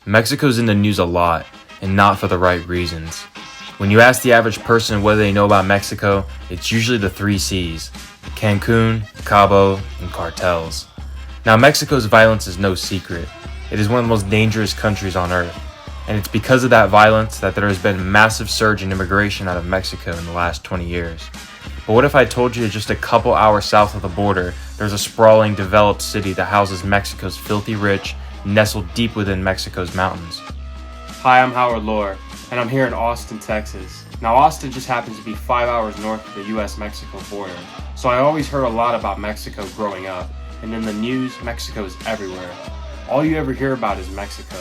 Mexico's in the news a lot, and not for the right reasons. When you ask the average person what they know about Mexico, it's usually the 3 C's: Cancun, Cabo, and cartels. Now, Mexico's violence is no secret. It is one of the most dangerous countries on earth, and it's because of that violence that there has been a massive surge in immigration out of Mexico in the last 20 years. But what if I told you just a couple hours south of the border, there's a sprawling, developed city that houses Mexico's filthy rich, nestled deep within Mexico's mountains? Hi, I'm Howard Lohr, and I'm here in Austin, Texas. Now, Austin just happens to be 5 hours north of the US-Mexico border, so I always heard a lot about Mexico growing up, and in the news, Mexico is everywhere. All you ever hear about is Mexico,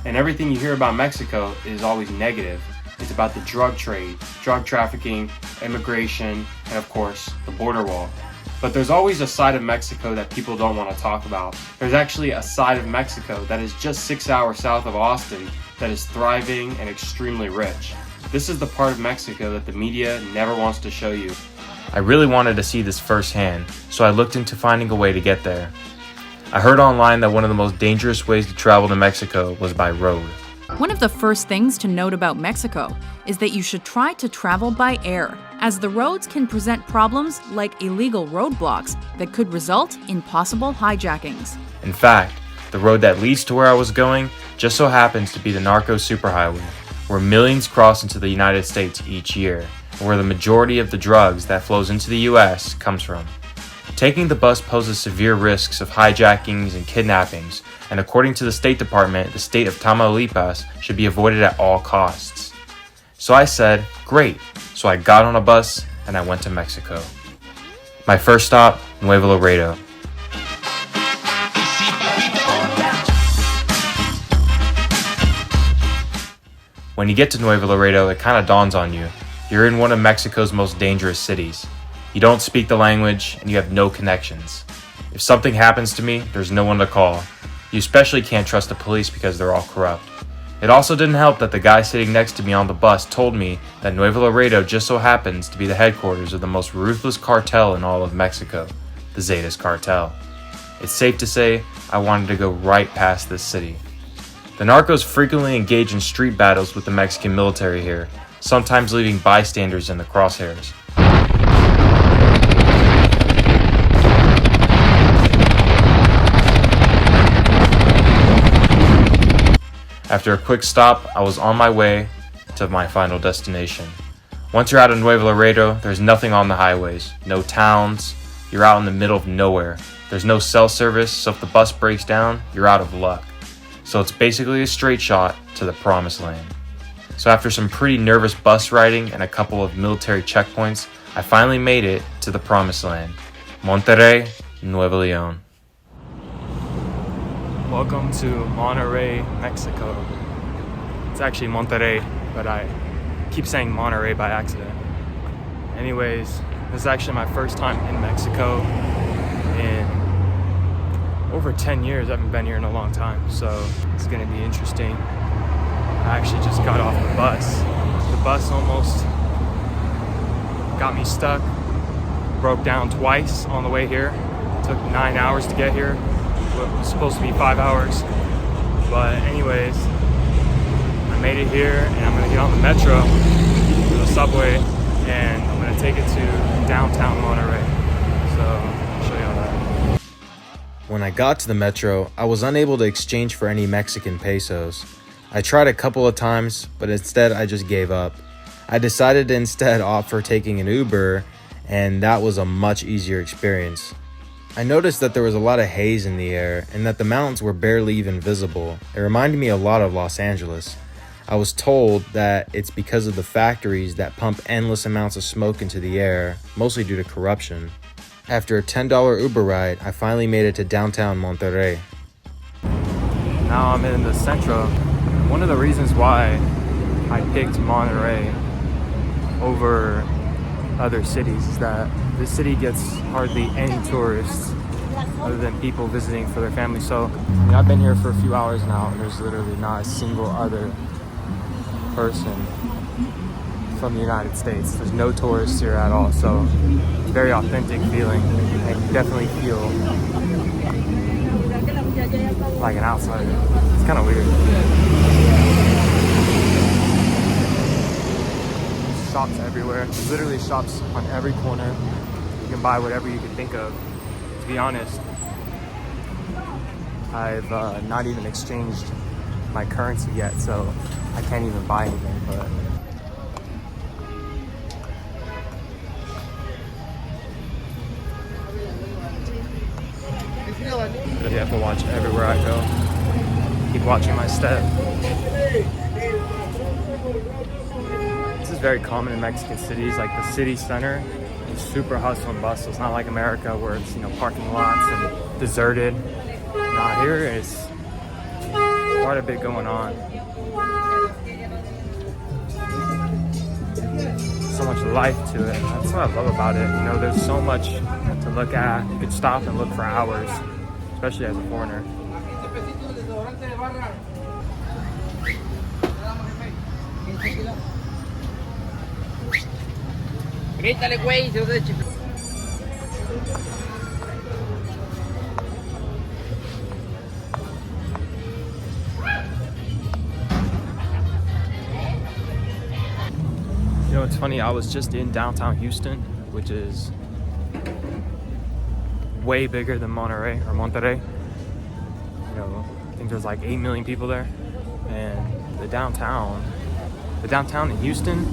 and everything you hear about Mexico is always negative. It's about the drug trade, drug trafficking, immigration, and of course, the border wall. But there's always a side of Mexico that people don't want to talk about. There's actually a side of Mexico that is just 6 hours south of Austin that is thriving and extremely rich. This is the part of Mexico that the media never wants to show you. I really wanted to see this firsthand, so I looked into finding a way to get there. I heard online that one of the most dangerous ways to travel to Mexico was by road. One of the first things to note about Mexico is that you should try to travel by air, as the roads can present problems like illegal roadblocks that could result in possible hijackings. In fact, the road that leads to where I was going just so happens to be the narco superhighway, where millions cross into the United States each year, and where the majority of the drugs that flows into the US comes from. Taking the bus poses severe risks of hijackings and kidnappings, and according to the State Department, the state of Tamaulipas should be avoided at all costs. So I said, great. So I got on a bus and I went to Mexico. My first stop, Nuevo Laredo. When you get to Nuevo Laredo, it kind of dawns on you. You're in one of Mexico's most dangerous cities. You don't speak the language, and you have no connections. If something happens to me, there's no one to call. You especially can't trust the police because they're all corrupt. It also didn't help that the guy sitting next to me on the bus told me that Nuevo Laredo just so happens to be the headquarters of the most ruthless cartel in all of Mexico, the Zetas cartel. It's safe to say I wanted to go right past this city. The narcos frequently engage in street battles with the Mexican military here, sometimes leaving bystanders in the crosshairs. After a quick stop, I was on my way to my final destination. Once you're out of Nuevo Laredo, there's nothing on the highways, no towns, you're out in the middle of nowhere. There's no cell service, so if the bus breaks down, you're out of luck. So it's basically a straight shot to the promised land. So after some pretty nervous bus riding and a couple of military checkpoints, I finally made it to the promised land, Monterrey, Nuevo León. Welcome to Monterrey, Mexico. It's actually Monterrey, but I keep saying Monterrey by accident. Anyways, this is actually my first time in Mexico in over 10 years. I haven't been here in a long time, so it's gonna be interesting. I actually just got off the bus. The bus almost got me stuck, broke down twice on the way here. It took 9 hours to get here. It was supposed to be 5 hours, but anyways, I made it here, and I'm gonna get on the metro, the subway, and I'm gonna take it to downtown Monterrey. So I'll show you all that. When I got to the metro, I was unable to exchange for any Mexican pesos. I tried a couple of times, but instead I just gave up. I decided to instead opt for taking an Uber, and that was a much easier experience. I noticed that there was a lot of haze in the air and that the mountains were barely even visible. It reminded me a lot of Los Angeles. I was told that it's because of the factories that pump endless amounts of smoke into the air, mostly due to corruption. After a $10 Uber ride, I finally made it to downtown Monterrey. Now I'm in the Centro. One of the reasons why I picked Monterrey over other cities is that this city gets hardly any tourists other than people visiting for their family. So I've been here for a few hours now, and there's literally not a single other person from the United States. There's no tourists here at all, so it's a very authentic feeling, and you definitely feel like an outsider. It's kind of weird. shops everywhere. There's literally shops on every corner. You can buy whatever you can think of. To be honest, I've not even exchanged my currency yet, so I can't even buy anything. But you have to watch everywhere I go. Keep watching my step. This is very common in Mexican cities. Like the city center is super hustle and bustle. It's not like America where it's, you know, parking lots and deserted. Nah, here is quite a bit going on. So much life to it. That's what I love about it. You know, there's so much to look at. You could stop and look for hours, especially as a foreigner. Grítale, güey, yo de chico. You know, it's funny, I was just in downtown Houston, which is way bigger than Monterrey. You know, I think there's like 8 million people there. And the downtown in Houston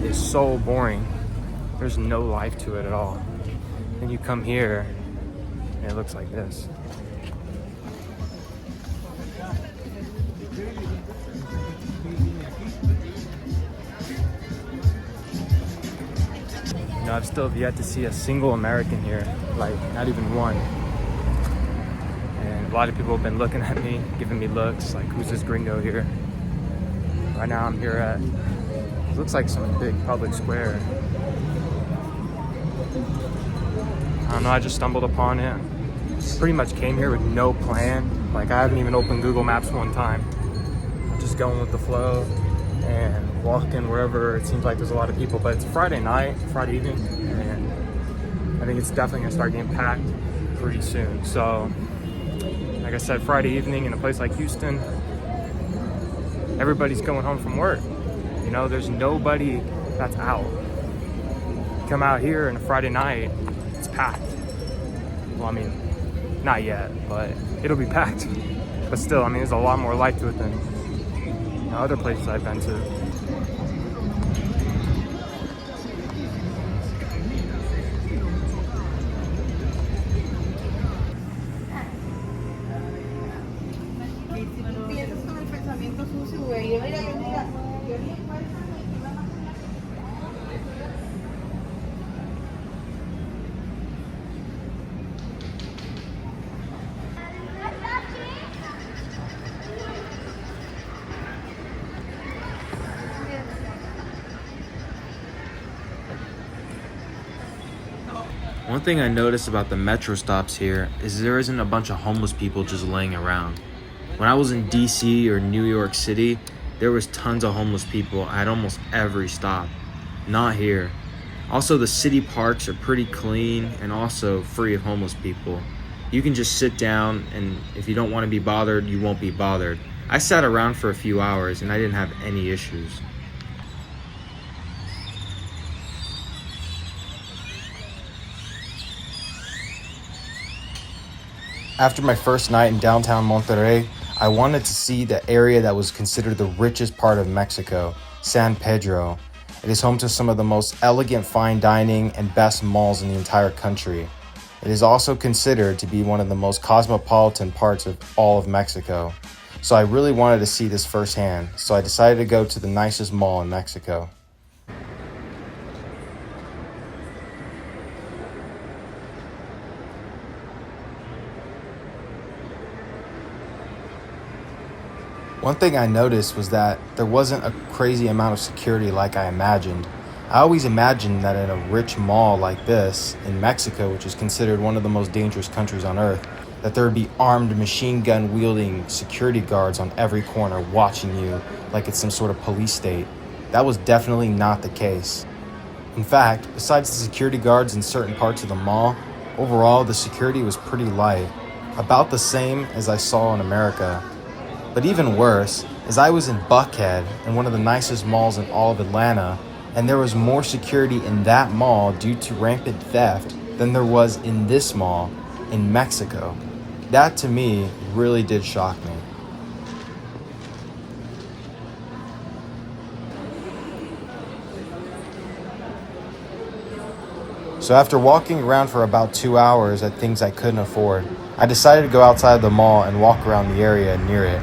is so boring. There's no life to it at all. Then you come here and it looks like this. You know, I've still yet to see a single American here, like not even one. And a lot of people have been looking at me, giving me looks, like, who's this gringo here? Right now I'm here at, it looks like some big public square. I don't know, I just stumbled upon it. Pretty much came here with no plan. Like, I haven't even opened Google Maps one time. I'm just going with the flow and walking wherever it seems like there's a lot of people. But it's Friday evening, and I think it's definitely gonna start getting packed pretty soon. So, like I said, Friday evening in a place like Houston, everybody's going home from work. You know, there's nobody that's out. Come out here on a Friday night, it's packed. Well, I mean, not yet, but it'll be packed. But still, I mean, there's a lot more life to it than, you know, other places I've been to. One thing I noticed about the metro stops here is there isn't a bunch of homeless people just laying around. When I was in DC or New York City, there was tons of homeless people at almost every stop. Not here. Also, the city parks are pretty clean and also free of homeless people. You can just sit down, and if you don't want to be bothered, you won't be bothered. I sat around for a few hours and I didn't have any issues. After my first night in downtown Monterrey, I wanted to see the area that was considered the richest part of Mexico, San Pedro. It is home to some of the most elegant fine dining and best malls in the entire country. It is also considered to be one of the most cosmopolitan parts of all of Mexico. So I really wanted to see this firsthand, so I decided to go to the nicest mall in Mexico. One thing I noticed was that there wasn't a crazy amount of security like I imagined. I always imagined that in a rich mall like this, in Mexico, which is considered one of the most dangerous countries on earth, that there would be armed machine gun wielding security guards on every corner watching you like it's some sort of police state. That was definitely not the case. In fact, besides the security guards in certain parts of the mall, overall the security was pretty light, about the same as I saw in America. But even worse is I was in Buckhead, in one of the nicest malls in all of Atlanta, And there was more security in that mall due to rampant theft than there was in this mall in Mexico. That to me really did shock me. So after walking around for about 2 hours at things I couldn't afford, I decided to go outside the mall and walk around the area near it.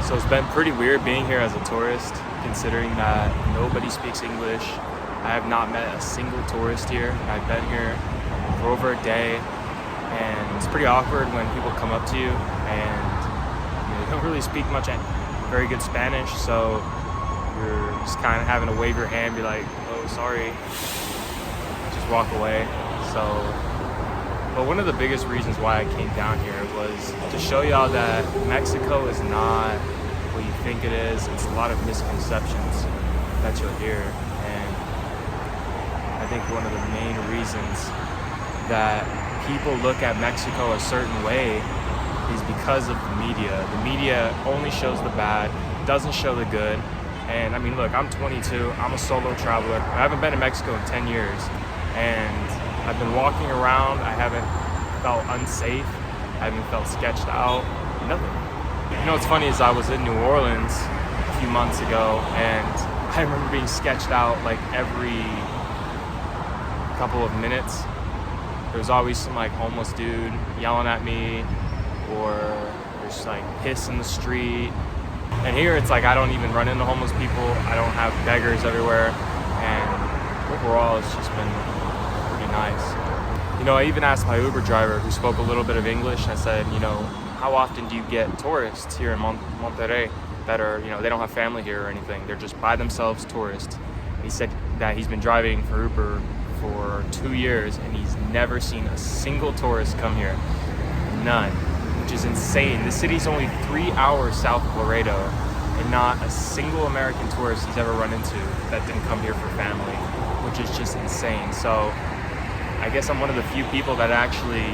So it's been pretty weird being here as a tourist, considering that nobody speaks English. I have not met a single tourist here. I've been here for over a day, and it's pretty awkward when people come up to you and they don't really speak much very good Spanish, so you're just kind of having to wave your hand, be like, oh, sorry, just walk away. But one of the biggest reasons why I came down here was to show y'all that Mexico is not what you think it is. It's a lot of misconceptions that you'll hear, and I think one of the main reasons that people look at Mexico a certain way is because of the media. The media only shows the bad, doesn't show the good. And I mean, look, I'm 22, I'm a solo traveler. I haven't been to Mexico in 10 years, and I've been walking around. I haven't felt unsafe. I haven't felt sketched out, nothing. You know what's funny is I was in New Orleans a few months ago, and I remember being sketched out like every couple of minutes. There's always some like homeless dude yelling at me, or there's like piss in the street. And here it's like I don't even run into homeless people. I don't have beggars everywhere, and overall it's just been pretty nice. You know, I even asked my Uber driver, who spoke a little bit of English. I said, you know, how often do you get tourists here in Monterrey that are, you know, they don't have family here or anything, they're just by themselves tourists? He said that he's been driving for Uber for 2 years and he's never seen a single tourist come here. None. Which is insane. The city's only 3 hours south of Laredo, and not a single American tourist he's ever run into that didn't come here for family, which is just insane. So I guess I'm one of the few people that actually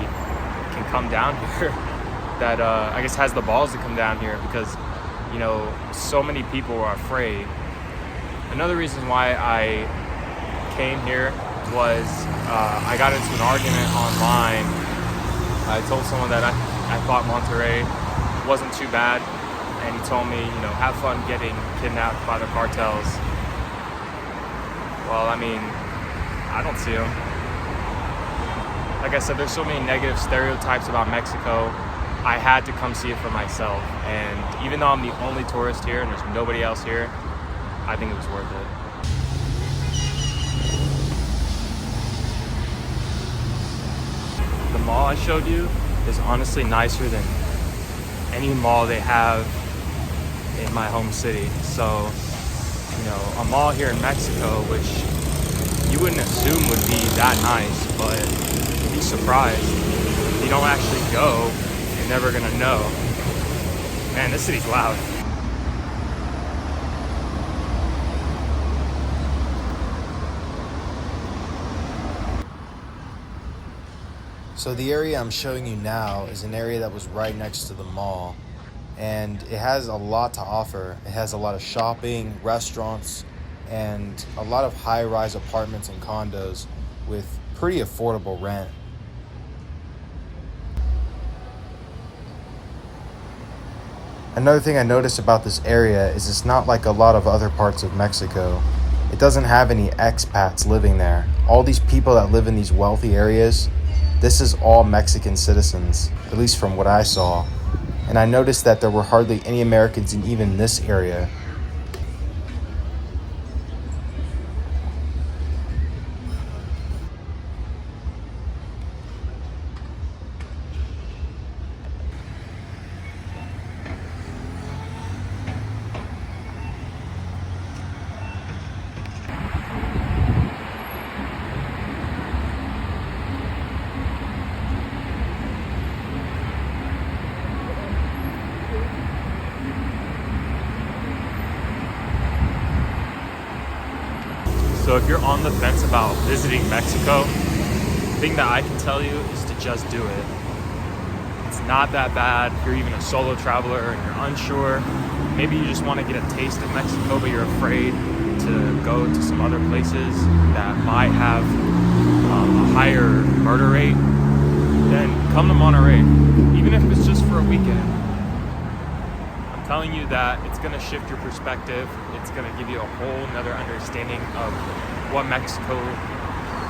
can come down here, that I guess has the balls to come down here, because, you know, so many people are afraid. Another reason why I came here was I got into an argument online. I told someone that I thought Monterrey wasn't too bad, and he told me, you know, have fun getting kidnapped by the cartels. Well, I mean, I don't see them. Like I said, there's so many negative stereotypes about Mexico. I had to come see it for myself, and even though I'm the only tourist here and there's nobody else here, I think it was worth it. The mall I showed you is honestly nicer than any mall they have in my home city. So, you know, a mall here in Mexico, which you wouldn't assume would be that nice, but you'd be surprised. If you don't actually go, you're never gonna know. Man, this city's loud. So the area I'm showing you now is an area that was right next to the mall, and it has a lot to offer. It has a lot of shopping, restaurants, and a lot of high-rise apartments and condos with pretty affordable rent. Another thing I noticed about this area is it's not like a lot of other parts of Mexico. It doesn't have any expats living there. All these people that live in these wealthy areas, this is all Mexican citizens, at least from what I saw. And I noticed that there were hardly any Americans in even this area. So if you're on the fence about visiting Mexico, the thing that I can tell you is to just do it. It's not that bad. If you're even a solo traveler and you're unsure, maybe you just want to get a taste of Mexico, but you're afraid to go to some other places that might have a higher murder rate, then come to Monterey, even if it's just for a weekend. I'm telling you that it's going to shift your perspective. It's going to give you a whole nother understanding of what Mexico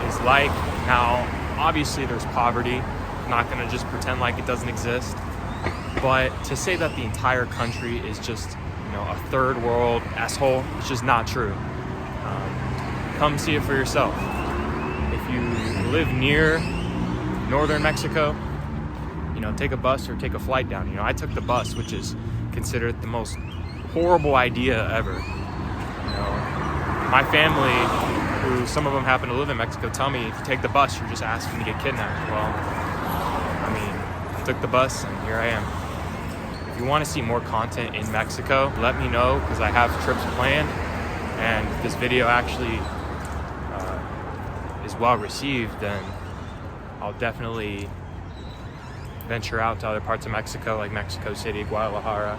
is like. Now, obviously there's poverty. I'm not going to just pretend like it doesn't exist. But to say that the entire country is just, a third world asshole, it's just not true. Come see it for yourself. If you live near northern Mexico, take a bus or take a flight down. I took the bus, which is considered the most horrible idea ever. My family, who some of them happen to live in Mexico, tell me if you take the bus, you're just asking to get kidnapped. Well, I took the bus and here I am. If you want to see more content in Mexico, let me know, because I have trips planned, and if this video actually is well received, then I'll definitely venture out to other parts of Mexico, like Mexico City, Guadalajara,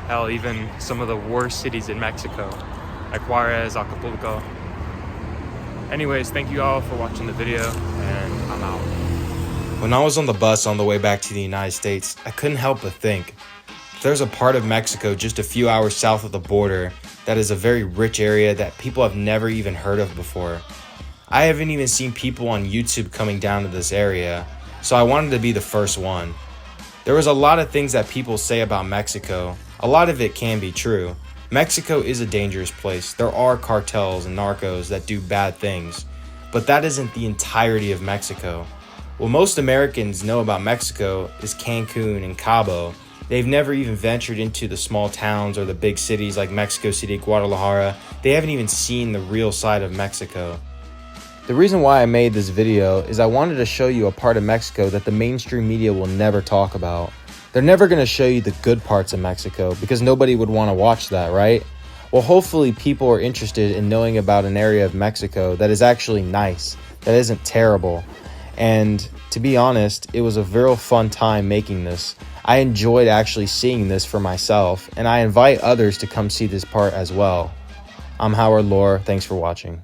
hell, even some of the worst cities in Mexico, like Juarez, Acapulco. Anyways, thank you all for watching the video, and I'm out. When I was on the bus on the way back to the United States, I couldn't help but think, there's a part of Mexico just a few hours south of the border that is a very rich area that people have never even heard of before. I haven't even seen people on YouTube coming down to this area, so I wanted to be the first one. There was a lot of things that people say about Mexico. A lot of it can be true. Mexico is a dangerous place. There are cartels and narcos that do bad things, but that isn't the entirety of Mexico. What most Americans know about Mexico is Cancun and Cabo. They've never even ventured into the small towns or the big cities like Mexico City, Guadalajara. They haven't even seen the real side of Mexico. The reason why I made this video is I wanted to show you a part of Mexico that the mainstream media will never talk about. They're never going to show you the good parts of Mexico because nobody would want to watch that, right? Well, hopefully people are interested in knowing about an area of Mexico that is actually nice, that isn't terrible. And to be honest, it was a real fun time making this. I enjoyed actually seeing this for myself, and I invite others to come see this part as well. I'm Howard Lohr. Thanks for watching.